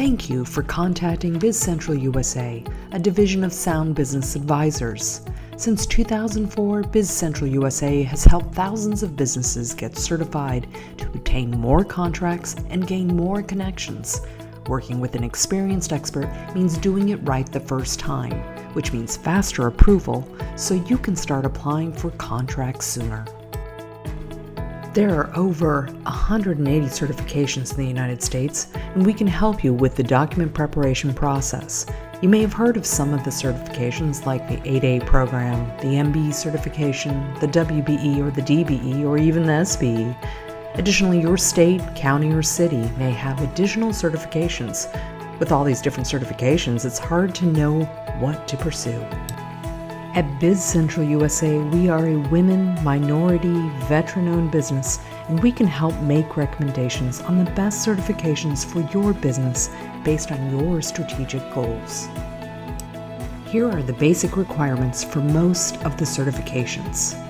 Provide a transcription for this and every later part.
Thank you for contacting BizCentral USA, a division of Sound Business Advisors. Since 2004, BizCentral USA has helped thousands of businesses get certified to obtain more contracts and gain more connections. Working with an experienced expert means doing it right the first time, which means faster approval so you can start applying for contracts sooner. There are over 180 certifications in the United States, and we can help you with the document preparation process. You may have heard of some of the certifications like the 8A program, the MBE certification, the WBE or the DBE, or even the SBE. Additionally, your state, county, or city may have additional certifications. With all these different certifications, it's hard to know what to pursue. At BizCentral USA, we are a women, minority, veteran-owned business, and we can help make recommendations on the best certifications for your business based on your strategic goals. Here are the basic requirements for most of the certifications.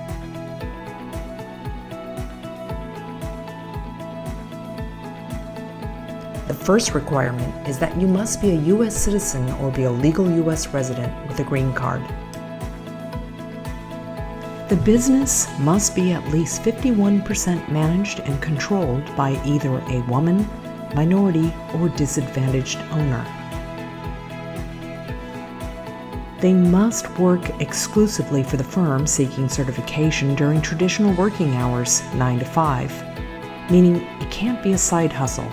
The first requirement is that you must be a U.S. citizen or be a legal U.S. resident with a green card. The business must be at least 51% managed and controlled by either a woman, minority, or disadvantaged owner. They must work exclusively for the firm seeking certification during traditional working hours, 9 to 5, meaning it can't be a side hustle.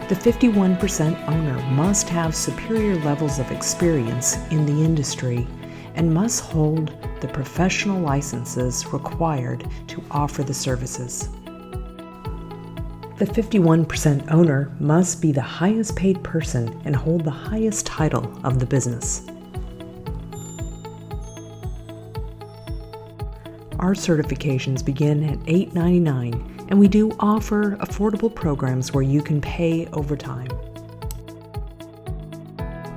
The 51% owner must have superior levels of experience in the industry and must hold the professional licenses required to offer the services. The 51% owner must be the highest paid person and hold the highest title of the business. Our certifications begin at $8.99, and we do offer affordable programs where you can pay over time.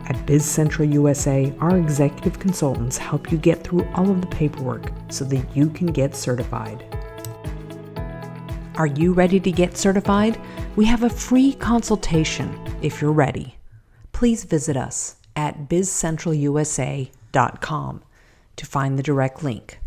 At BizCentral USA, our executive consultants help you get through all of the paperwork so that you can get certified. Are you ready to get certified? We have a free consultation if you're ready. Please visit us at bizcentralusa.com to find the direct link.